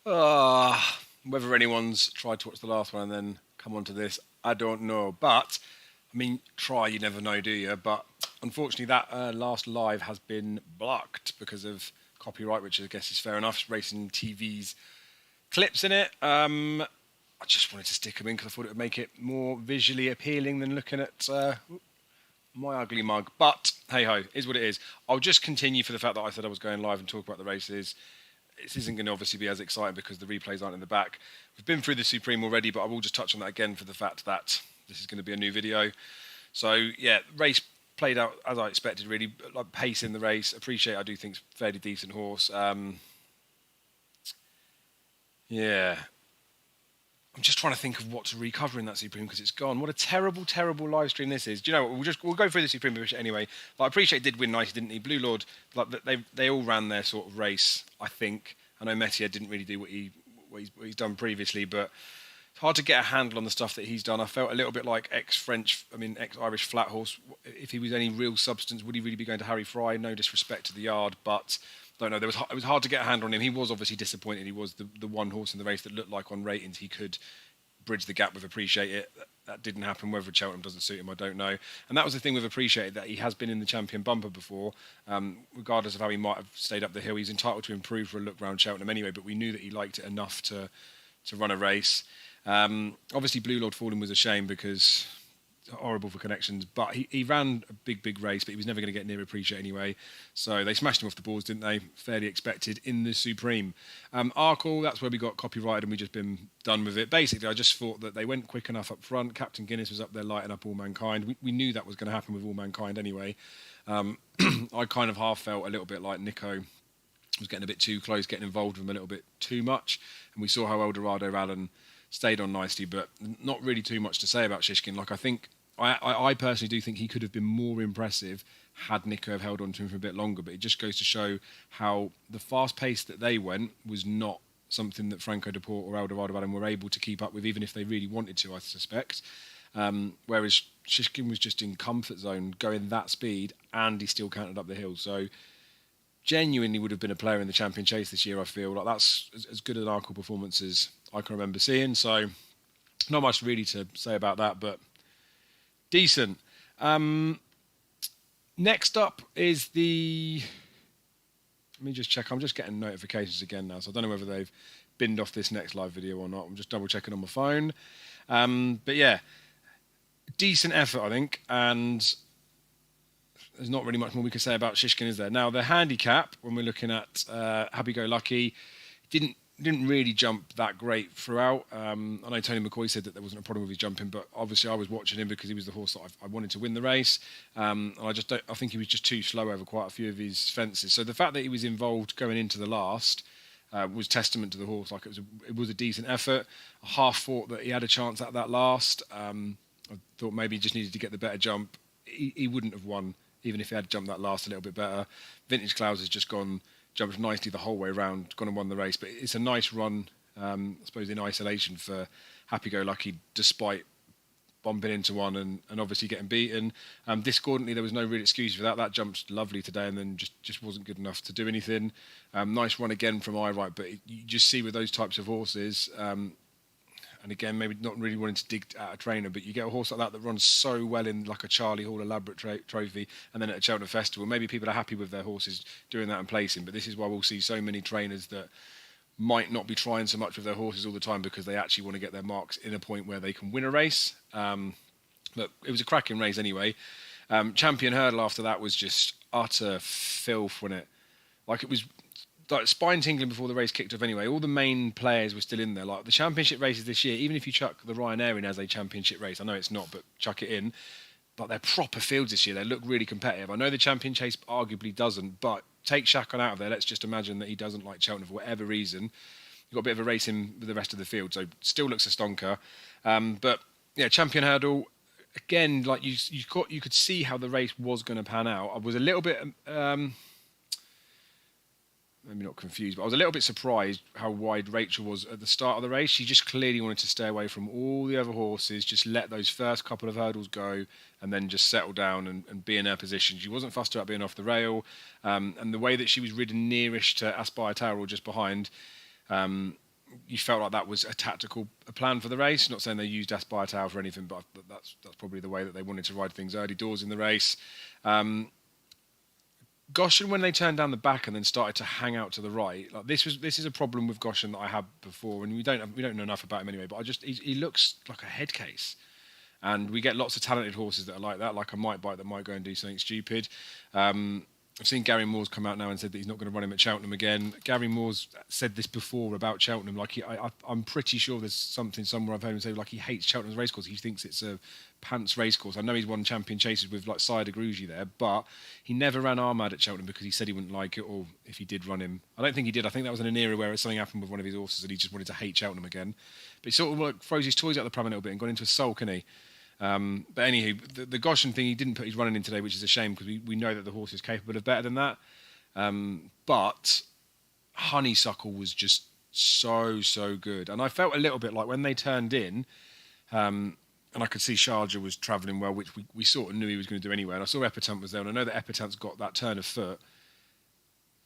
Whether anyone's tried to watch the last one and then come on to this, I don't know. But, I mean, try, you never know, do you? But unfortunately, that last live has been blocked because of copyright, which I guess is fair enough. Racing TV's clips in it. I just wanted to stick them in because I thought it would make it more visually appealing than looking at my ugly mug. But hey ho, is what it is. I'll just continue for the fact that I said I was going live and talk about the races. This isn't going to obviously be as exciting because the replays aren't in the back. We've been through the Supreme already, but I will just touch on that again for the fact that this is going to be a new video. So yeah, race played out as I expected, really. Like pace in the race. Appreciate, I do think it's a fairly decent horse. Yeah. I'm just trying to think of what to recover in that Supreme because it's gone. What a terrible, terrible live stream this is. Do you know what? We'll go through the Supreme anyway. But I appreciate he did win nicely, didn't he? Blue Lord, like they all ran their sort of race. I think. I know Metier didn't really do what he's done previously, but it's hard to get a handle on the stuff that he's done. I felt a little bit like ex-Irish flat horse. If he was any real substance, would he really be going to Harry Fry? No disrespect to the yard, but don't know. It was hard to get a handle on him. He was obviously disappointed. He was the one horse in the race that looked like on ratings he could bridge the gap with Appreciate It. That didn't happen. Whether Cheltenham doesn't suit him, I don't know. And that was the thing with Appreciate It, that he has been in the champion bumper before. Regardless of how he might have stayed up the hill, he's entitled to improve for a look round Cheltenham anyway. But we knew that he liked it enough to run a race. Obviously, Blue Lord falling was a shame because horrible for connections, but he ran a big race, but he was never going to get near Appreciate anyway. So they smashed him off the boards, didn't they? Fairly expected in the Supreme. Arkle, that's where we got copyrighted and we just been done with it. Basically, I just thought that they went quick enough up front. Captain Guinness was up there lighting up All Mankind. We knew that was going to happen with All Mankind anyway. I kind of half felt a little bit like Nico was getting a bit too close, getting involved with him a little bit too much. And we saw how Eldorado Allen stayed on nicely, but not really too much to say about Shishkin. Like, I personally do think he could have been more impressive had Nico have held on to him for a bit longer, but it just goes to show how the fast pace that they went was not something that Franco Deport or Eldorado Allen were able to keep up with, even if they really wanted to, I suspect. Whereas Shishkin was just in comfort zone going that speed and he still counted up the hill. So genuinely would have been a player in the champion chase this year, I feel. Like, that's as good an Arkle performance as I can remember seeing. So not much really to say about that, but decent. Next up is the... Let me just check. I'm just getting notifications again now, so I don't know whether they've binned off this next live video or not. I'm just double checking on my phone. But yeah, decent effort, I think, and there's not really much more we can say about Shishkin, is there? Now, the handicap, when we're looking at Happy Go Lucky, didn't really jump that great throughout. I know Tony McCoy said that there wasn't a problem with his jumping, but obviously I was watching him because he was the horse that I wanted to win the race. And I think he was just too slow over quite a few of his fences. So the fact that he was involved going into the last was testament to the horse. Like, it was a decent effort. I half thought that he had a chance at that last. I thought maybe he just needed to get the better jump. He wouldn't have won even if he had jumped that last a little bit better. Vintage Clouds has just jumped nicely the whole way around, gone and won the race. But it's a nice run, I suppose, in isolation for Happy Go Lucky, despite bumping into one and obviously getting beaten. Discordantly, there was no real excuse for that. That jumped lovely today and then just wasn't good enough to do anything. Nice run again from Right, but you just see with those types of horses, and again, maybe not really wanting to dig at a trainer, but you get a horse like that runs so well in like a Charlie Hall elaborate trophy, and then at a Cheltenham Festival, maybe people are happy with their horses doing that and placing. But this is why we'll see so many trainers that might not be trying so much with their horses all the time because they actually want to get their marks in a point where they can win a race. But it was a cracking race anyway. Champion Hurdle after that was just utter filth, wasn't it? Like, it was like spine tingling before the race kicked off anyway. All the main players were still in there. Like, the championship races this year, even if you chuck the Ryanair in as a championship race, I know it's not, but chuck it in, but they're proper fields this year. They look really competitive. I know the champion chase arguably doesn't, but take Chacon out of there. Let's just imagine that he doesn't like Cheltenham for whatever reason. You've got a bit of a race in with the rest of the field, so still looks a stonker. But yeah, champion hurdle, again, like you could see how the race was going to pan out. I was a little bit... maybe not confused, but I was a little bit surprised how wide Rachel was at the start of the race. She just clearly wanted to stay away from all the other horses, just let those first couple of hurdles go and then just settle down and be in her position. She wasn't fussed about being off the rail. And the way that she was ridden nearish to Aspire Tower or just behind, you felt like that was a tactical plan for the race. Not saying they used Aspire for anything, but that's probably the way that they wanted to ride things early doors in the race. Goshen, when they turned down the back and then started to hang out to the right, like this is a problem with Goshen that I had before, and we don't know enough about him anyway. But he looks like a head case, and we get lots of talented horses that are like that, like a Might Bite that might go and do something stupid. I've seen Gary Moore's come out now and said that he's not going to run him at Cheltenham again. Gary Moore's said this before about Cheltenham. Like I'm pretty sure there's something somewhere I've heard him say like he hates Cheltenham's racecourse. He thinks it's a pants racecourse. I know he's won champion chases with like Cider Grugy there, but he never ran Armad at Cheltenham because he said he wouldn't like it, or if he did run him, I don't think he did. I think that was in an era where something happened with one of his horses and he just wanted to hate Cheltenham again. But he sort of like throws his toys out the pram a little bit and got into a sulk, and he. But anywho, the Goshen thing, he didn't put his running in today, which is a shame because we know that the horse is capable of better than that. But Honeysuckle was just so good, and I felt a little bit like when they turned in, and I could see Sharjah was travelling well, which we sort of knew he was going to do anyway. And I saw Epitant was there, and I know that Epitant's got that turn of foot.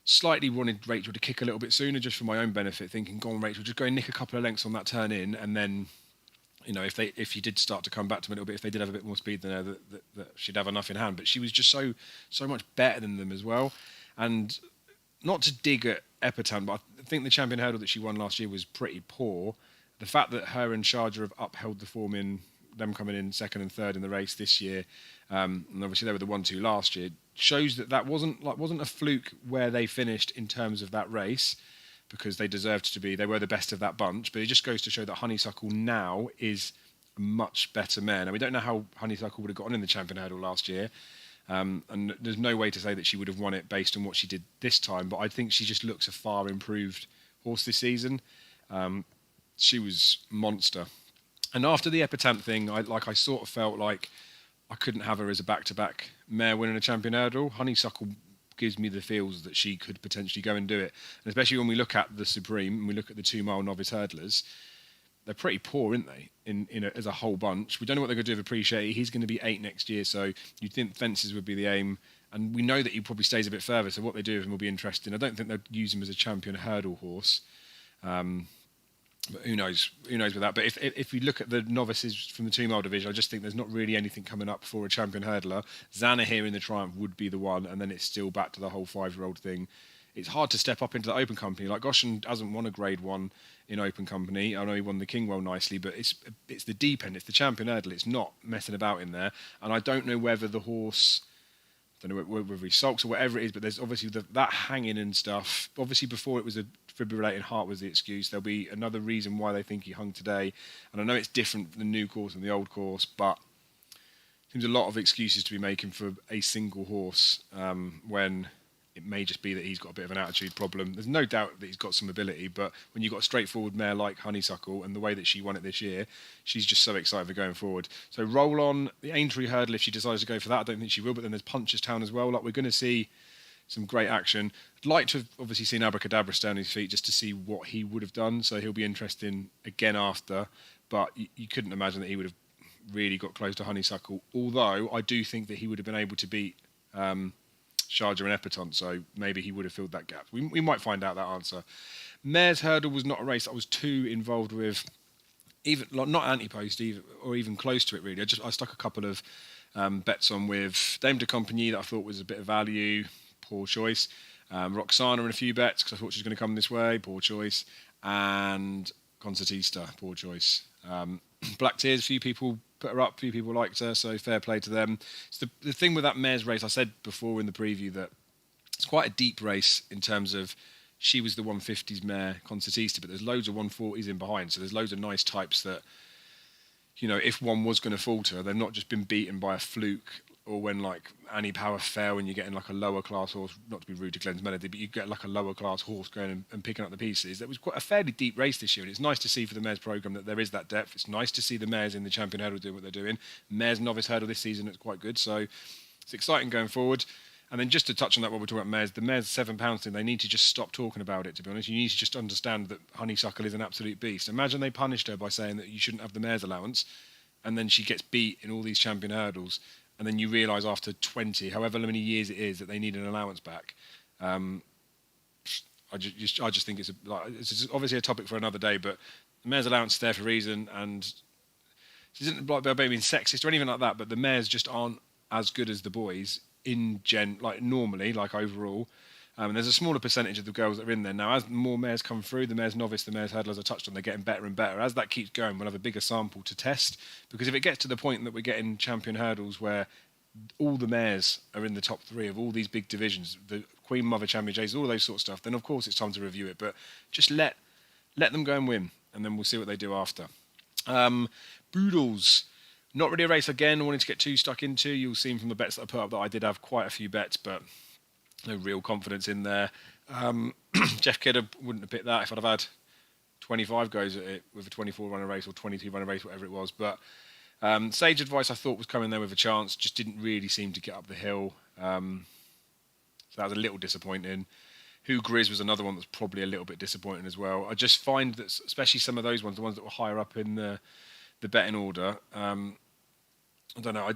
Slightly wanted Rachel to kick a little bit sooner, just for my own benefit, thinking, "Go on, Rachel, just go and nick a couple of lengths on that turn in, and then." You know, if you did start to come back to them a little bit, if they did have a bit more speed than her, that she'd have enough in hand. But she was just so much better than them as well. And not to dig at Epitant, but I think the champion hurdle that she won last year was pretty poor. The fact that her and Sharjah have upheld the form in them coming in second and third in the race this year, and obviously they were the 1-2 last year, shows that wasn't a fluke where they finished in terms of that race, because they deserved to be. They were the best of that bunch, but it just goes to show that Honeysuckle now is a much better mare. Now, we don't know how Honeysuckle would have gotten in the champion hurdle last year, and there's no way to say that she would have won it based on what she did this time, but I think she just looks a far improved horse this season. She was monster. And after the Epitant thing, I sort of felt like I couldn't have her as a back-to-back mare winning a champion hurdle. Honeysuckle gives me the feels that she could potentially go and do it, and especially when we look at the Supreme and we look at the 2 mile novice hurdlers, they're pretty poor, aren't they? As a whole bunch, we don't know what they're going to do with Appreciate. He's going to be 8 next year, so you'd think fences would be the aim, and we know that he probably stays a bit further. So what they do with him will be interesting. I don't think they'd use him as a champion hurdle horse. But who knows? Who knows with that? But if we look at the novices from the 2 mile division, I just think there's not really anything coming up for a champion hurdler. Zana here in the Triumph would be the one, and then it's still back to the whole 5-year-old thing. It's hard to step up into the open company. Like Goshen hasn't won a Grade 1 in open company. I know he won the Kingwell nicely, but it's the deep end. It's the champion hurdle. It's not messing about in there. And I don't know whether the horse, I don't know whether he sulks or whatever it is, but there's obviously that hanging and stuff. Obviously, before it was a fibrillating heart was the excuse. There'll be another reason why they think he hung today. And I know it's different from the new course and the old course, but seems a lot of excuses to be making for a single horse when it may just be that he's got a bit of an attitude problem. There's no doubt that he's got some ability, but when you've got a straightforward mare like Honeysuckle and the way that she won it this year, she's just so excited for going forward. So roll on the Aintree hurdle if she decides to go for that. I don't think she will, but then there's Punchestown as well. Like, we're going to see some great action. I'd like to have obviously seen Abracadabra stay on his feet just to see what he would have done, so he'll be interesting again after, but you couldn't imagine that he would have really got close to Honeysuckle, although I do think that he would have been able to beat Sharjah and Epitant, so maybe he would have filled that gap. We might find out that answer. Mare's Hurdle was not a race I was too involved with, even like, not anti-post or even close to it really. I stuck a couple of bets on with Dame de Compagnie that I thought was a bit of value, poor choice. Roxana and a few bets because I thought she was going to come this way, poor choice. And Concertista, poor choice. Black Tears, a few people put her up, a few people liked her, so fair play to them. So the thing with that mare's race, I said before in the preview that it's quite a deep race in terms of she was the 150s mare, Concertista, but there's loads of 140s in behind, so there's loads of nice types that, you know, if one was going to falter, they've not just been beaten by a fluke, or when like Annie Power fell and you're getting like a lower class horse, not to be rude to Glenn's Melody, but you get like a lower class horse going and picking up the pieces. That was quite a fairly deep race this year, and it's nice to see for the mares programme that there is that depth. It's nice to see the mares in the champion hurdle doing what they're doing. Mares novice hurdle this season, it's quite good, so it's exciting going forward. And then just to touch on that while we're talking about mares, the mares £7 thing, they need to just stop talking about it, to be honest. You need to just understand that Honeysuckle is an absolute beast. Imagine they punished her by saying that you shouldn't have the mares allowance, and then she gets beat in all these champion hurdles, and then you realise after 20, however many years it is, that they need an allowance back. I just think it's obviously a topic for another day, but the mare's allowance is there for a reason, and this isn't like being sexist or anything like that, but the mares just aren't as good as the boys normally, like overall. And there's a smaller percentage of the girls that are in there. Now, as more mares come through, the mares novice, the mares hurdle, as I touched on, they're getting better and better. As that keeps going, we'll have a bigger sample to test. Because if it gets to the point that we're getting champion hurdles where all the mares are in the top 3 of all these big divisions, the Queen Mother Champion Chases, all those sort of stuff, then of course it's time to review it. But just let them go and win, and then we'll see what they do after. Boodles. Not really a race again I wanted to get too stuck into. You'll see from the bets that I put up that I did have quite a few bets, but no real confidence in there. Jeff Kidder wouldn't have picked that if I'd have had 25 goes at it with a 24-runner race or 22-runner race, whatever it was. But Sage Advice I thought was coming there with a chance, just didn't really seem to get up the hill. So that was a little disappointing. Who Grizz was another one that's probably a little bit disappointing as well. I just find that, especially some of those ones, the ones that were higher up in the betting order, I don't know.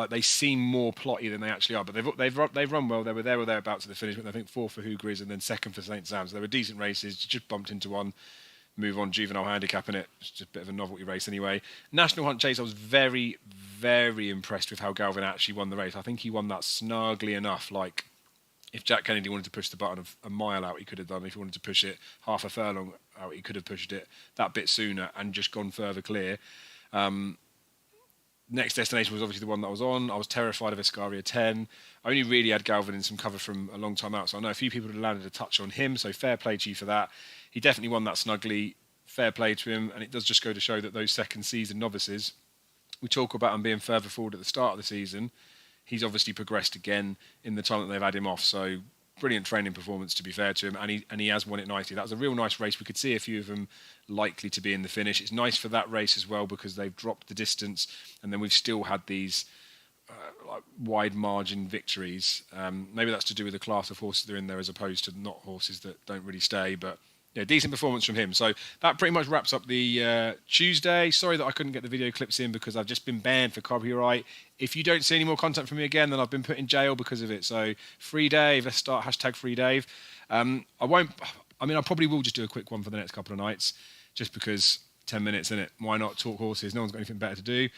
They seem more plotty than they actually are, but they've run well. They were there or thereabouts at the finish. I think 4th for Who Grizz and then 2nd for St Sam's. They were decent races. Just bumped into one. Move on, juvenile handicap in it. It's just a bit of a novelty race anyway. National Hunt Chase. I was very, very impressed with how Galvin actually won the race. I think he won that snugly enough. Like if Jack Kennedy wanted to push the button of a mile out, he could have done. If he wanted to push it half a furlong out, he could have pushed it that bit sooner and just gone further clear. Next destination was obviously the one that I was on. I was terrified of Escaria 10. I only really had Galvin in some cover from a long time out, so I know a few people had landed a touch on him, so fair play to you for that. He definitely won that snugly. Fair play to him, and it does just go to show that those second season novices, we talk about him being further forward at the start of the season. He's obviously progressed again in the time that they've had him off, so brilliant training performance, to be fair to him, and he has won it nicely. That was a real nice race. We could see a few of them likely to be in the finish. It's nice for that race as well because they've dropped the distance, and then we've still had these wide margin victories. Maybe that's to do with the class of horses that are in there as opposed to not horses that don't really stay, but yeah, decent performance from him. So that pretty much wraps up the Tuesday. Sorry that I couldn't get the video clips in because I've just been banned for copyright. If you don't see any more content from me again, then I've been put in jail because of it. So Free Dave, let's start hashtag Free Dave. I probably will just do a quick one for the next couple of nights just because 10 minutes, innit? Why not talk horses? No one's got anything better to do.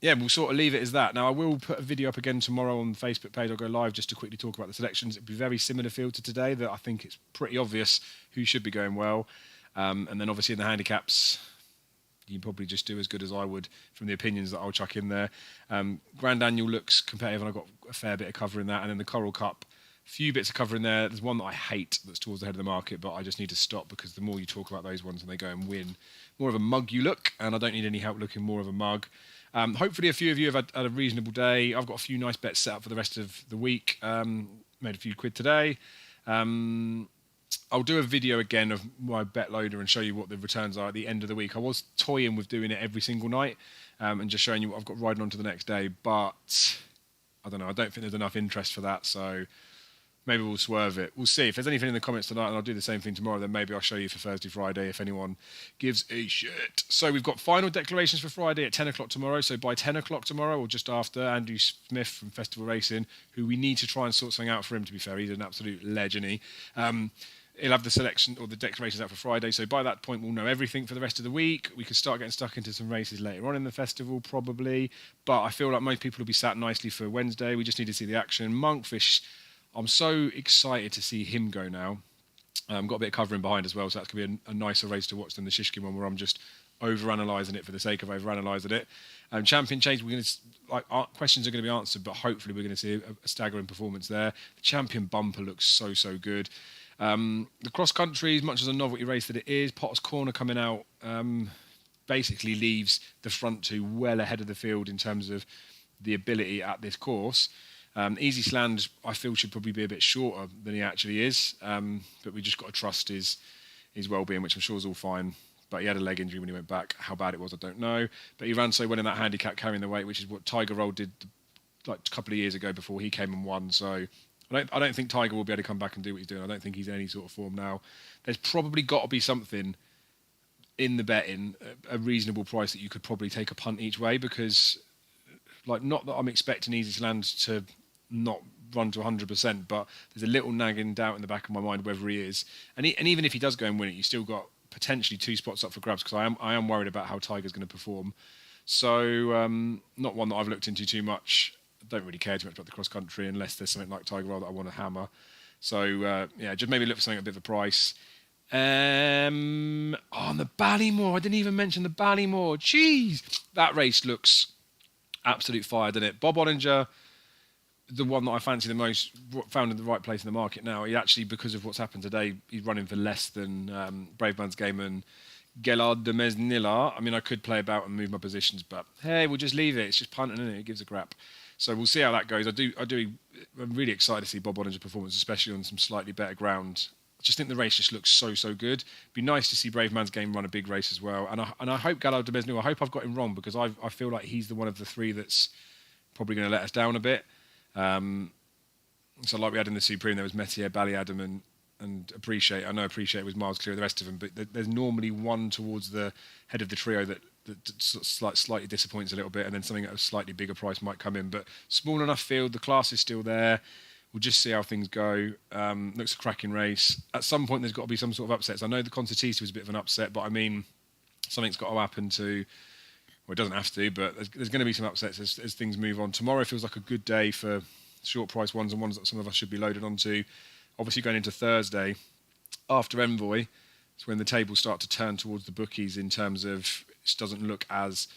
Yeah, we'll sort of leave it as that. Now, I will put a video up again tomorrow on the Facebook page. I'll go live just to quickly talk about the selections. It'll be very similar field to today, that I think it's pretty obvious who should be going well. And then obviously in the handicaps, you can probably just do as good as I would from the opinions that I'll chuck in there. Grand Annual looks competitive, and I've got a fair bit of cover in that. And then the Coral Cup, a few bits of cover in there. There's one that I hate that's towards the head of the market, but I just need to stop because the more you talk about those ones and they go and win, more of a mug you look, and I don't need any help looking more of a mug. Hopefully a few of you have had a reasonable day. I've got a few nice bets set up for the rest of the week. Made a few quid today. I'll do a video again of my bet loader and show you what the returns are at the end of the week. I was toying with doing it every single night and just showing you what I've got riding on to the next day, but I don't know. I don't think there's enough interest for that, so maybe we'll swerve it. We'll see. If there's anything in the comments tonight, and I'll do the same thing tomorrow, then maybe I'll show you for Thursday, Friday, if anyone gives a shit. So we've got final declarations for Friday at 10 o'clock tomorrow. So by 10 o'clock tomorrow, or just after, Andrew Smith from Festival Racing, who we need to try and sort something out for him, to be fair. He's an absolute legend, he'll have the selection or the declarations out for Friday. So by that point, we'll know everything for the rest of the week. We can start getting stuck into some races later on in the festival, probably. But I feel like most people will be sat nicely for Wednesday. We just need to see the action. Monkfish, I'm so excited to see him go now. Got a bit of covering behind as well, so that's going to be a nicer race to watch than the Shishkin one, where I'm just over-analysing it for the sake of over-analysing it. Champion Chase, we're going to questions are going to be answered, but hopefully we're going to see a staggering performance there. The Champion Bumper looks so good. The cross country, as much as a novelty race that it is, Potter's Corner coming out basically leaves the front two well ahead of the field in terms of the ability at this course. Easy Sland, I feel, should probably be a bit shorter than he actually is, but we just got to trust his well-being, which I'm sure is all fine. But he had a leg injury when he went back. How bad it was, I don't know. But he ran so well in that handicap carrying the weight, which is what Tiger Roll did like a couple of years ago before he came and won. So I don't think Tiger will be able to come back and do what he's doing. I don't think he's in any sort of form now. There's probably got to be something in the betting, a reasonable price that you could probably take a punt each way, because not that I'm expecting Easy Land to not run to 100%, but there's a little nagging doubt in the back of my mind whether he is. And even if he does go and win it, you still got potentially 2 spots up for grabs, because I am worried about how Tiger's going to perform. So not one that I've looked into too much. I don't really care too much about the cross country unless there's something like Tiger Roll that I want to hammer. So just maybe look for something at a bit of a price. On the Ballymore, I didn't even mention the Ballymore. Jeez, that race looks absolute fire, doesn't it? Bob Ollinger, the one that I fancy the most, found in the right place in the market now. He actually, because of what's happened today, he's running for less than Brave Man's Game and Gelard de Mesnilla. I mean, I could play about and move my positions, but hey, we'll just leave it. It's just punting, isn't it? It gives a crap. So we'll see how that goes. I'm really excited to see Bob Ollinger's performance, especially on some slightly better ground. I just think the race just looks so good. It'd be nice to see Brave Man's Game run a big race as well. And I hope Gallo de Mesnil, I hope I've got him wrong, because I feel like he's the one of the 3 that's probably going to let us down a bit. So like we had in the Supreme, there was Metier, Ballyadam and Appreciate. I know Appreciate was miles clear of the rest of them, but there's normally one towards the head of the trio that slightly disappoints a little bit, and then something at a slightly bigger price might come in. But small enough field, the class is still there. We'll just see how things go. Looks a cracking race. At some point, there's got to be some sort of upsets. I know the Concertista was a bit of an upset, but I mean, something's got to happen to... Well, it doesn't have to, but there's going to be some upsets as things move on. Tomorrow feels like a good day for short price ones and ones that some of us should be loaded onto. Obviously, going into Thursday, after Envoy, it's when the tables start to turn towards the bookies in terms of it doesn't look as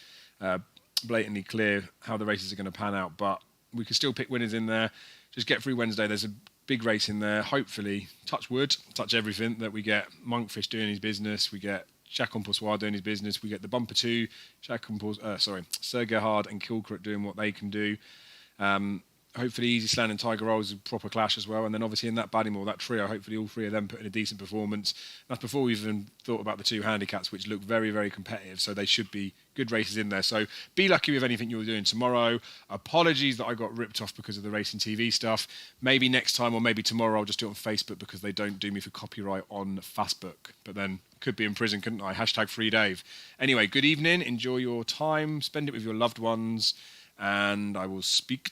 blatantly clear how the races are going to pan out, but we can still pick winners in there. Just get through Wednesday. There's a big race in there. Hopefully, touch wood, touch everything, that we get Monkfish doing his business, we get Chacon Poissoir doing his business, we get the Bumper 2, Sir Gerhard and Kilcrook doing what they can do. Hopefully Easy Slan and Tiger Roll is a proper clash as well. And then obviously in that Ballymore, that trio, hopefully all 3 of them put in a decent performance. That's before we even thought about the 2 handicaps, which look very, very competitive. So they should be good races in there. So be lucky with anything you're doing tomorrow. Apologies that I got ripped off because of the racing TV stuff. Maybe next time or maybe tomorrow I'll just do it on Facebook, because they don't do me for copyright on Facebook. But then could be in prison, couldn't I? #FreeDave. Anyway, good evening. Enjoy your time. Spend it with your loved ones. And I will speak to